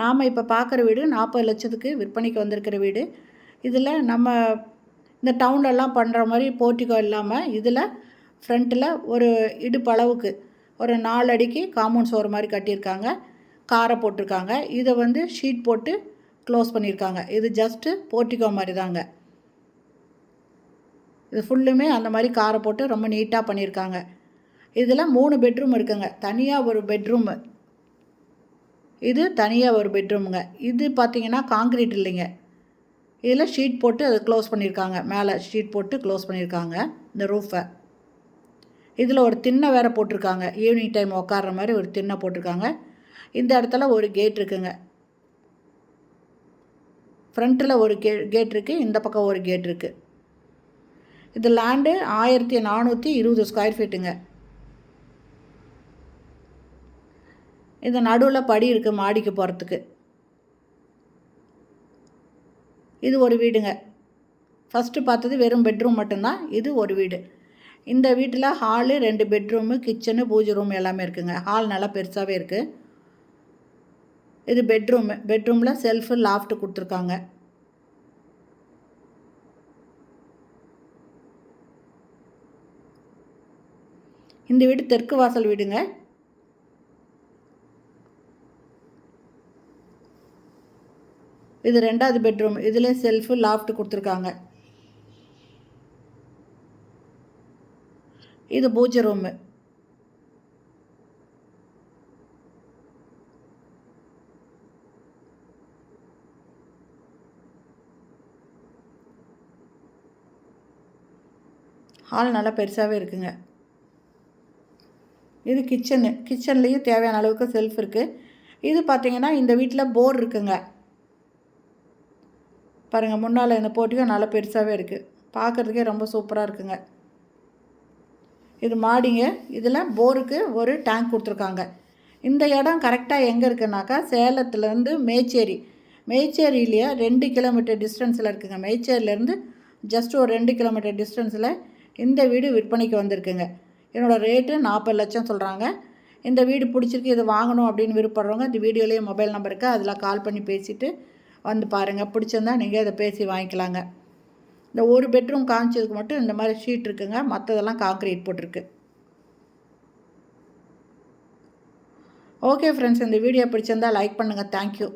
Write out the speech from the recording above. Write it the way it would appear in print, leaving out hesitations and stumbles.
நாம் இப்போ பார்க்குற வீடு 40 லட்சத்துக்கு விற்பனைக்கு வந்திருக்கிற வீடு. இதில் நம்ம இந்த டவுன்லலாம் பண்ணுற மாதிரி போர்ட்டிகோ இல்லாமல் இதில் ஃப்ரண்ட்டில் ஒரு இடுப்பளவுக்கு ஒரு 4 அடிக்கு காம்பவுண்ட் சுவர் மாதிரி கட்டியிருக்காங்க. காரை போட்டிருக்காங்க. இதை வந்து ஷீட் போட்டு க்ளோஸ் பண்ணியிருக்காங்க. இது ஜஸ்ட்டு போர்ட்டிகோ மாதிரி தாங்க. இது ஃபுல்லுமே அந்த மாதிரி காரை போட்டு ரொம்ப நீட்டாக பண்ணியிருக்காங்க. இதில் 3 பெட்ரூம் இருக்குங்க. தனியாக ஒரு பெட்ரூமு, இது தனியாக ஒரு பெட்ரூமுங்க. இது பார்த்திங்கன்னா காங்க்ரீட் இல்லைங்க, இதில் ஷீட் போட்டு அதை க்ளோஸ் பண்ணியிருக்காங்க. மேலே ஷீட் போட்டு க்ளோஸ் பண்ணியிருக்காங்க இந்த ரூஃபை. இதில் ஒரு திண்ணை வேறு போட்டிருக்காங்க. ஈவினிங் டைம் உட்கார்ற மாதிரி ஒரு திண்ணை போட்டிருக்காங்க. இந்த இடத்துல ஒரு கேட் இருக்குங்க. ஃப்ரண்ட்டில் ஒரு கேட் இருக்குது, இந்த பக்கம் ஒரு கேட் இருக்குது. இது லேண்டு 1420 ஸ்கொயர் ஃபீட்டுங்க. இந்த நடுவில் படி இருக்குது மாடிக்கு போகிறதுக்கு. இது ஒரு வீடுங்க. ஃபஸ்ட்டு பார்த்தது வெறும் பெட்ரூம் மட்டும்தான். இது ஒரு வீடு. இந்த வீட்டில் ஹாலு, 2 பெட்ரூமு, கிச்சனு, பூஜை ரூம் எல்லாமே இருக்குங்க. ஹால் நல்லா பெருசாகவே இருக்குது. இது பெட்ரூமு. பெட்ரூமில் செல்ஃபு, லாஃப்ட்டு கொடுத்துருக்காங்க. இந்த வீடு தெற்கு வாசல் வீடுங்க. இது 2வது பெட்ரூம். இதில் செல்ஃபு, லாஃப்ட் கொடுத்துருக்காங்க. இது பூஜை ரூமு. ஹால் நல்லா பெருசாகவே இருக்குங்க. இது கிச்சனு. கிச்சன்லேயும் தேவையான அளவுக்கு செல்ஃப் இருக்குது. இது பார்த்திங்கன்னா இந்த வீட்டில் போர் இருக்குங்க. பாருங்கள், முன்னால் இந்த போர்ட்டிகோ நல்லா பெருசாகவே இருக்குது. பார்க்குறதுக்கே ரொம்ப சூப்பராக இருக்குங்க. இது மாடிங்க. இதில் போருக்கு ஒரு டேங்க் கொடுத்துருக்காங்க. இந்த இடம் கரெக்டாக எங்கே இருக்குன்னாக்கா சேலத்துலேருந்து மேச்சேரி. மேச்சேரியிலேயே 2 கிலோமீட்டர் டிஸ்டன்ஸில் இருக்குங்க. மேச்சேரியிலேருந்து ஜஸ்ட் ஒரு 2 கிலோமீட்டர் டிஸ்டன்ஸில் இந்த வீடு விற்பனைக்கு வந்திருக்குங்க. என்னோடய ரேட்டு 40 லட்சம் சொல்கிறாங்க. இந்த வீடு பிடிச்சிருக்கு, இது வாங்கணும் அப்படின்னு விருப்பப்படுறவங்க இந்த வீடியோலேயே மொபைல் நம்பர் இருக்குது, அதில் கால் பண்ணி பேசிவிட்டு வந்து பாருங்கள். பிடிச்சிருந்தா நீங்கள் இதை பேசி வாங்கிக்கலாங்க. இந்த ஒரு பெட்ரூம் காமிச்சதுக்கு மட்டும் இந்த மாதிரி ஷீட் இருக்குங்க. மற்றதெல்லாம் காங்க்ரீட் போட்டிருக்கு. ஓகே ஃப்ரெண்ட்ஸ், இந்த வீடியோ பிடிச்சிருந்தால் லைக் பண்ணுங்கள். தேங்க்யூ.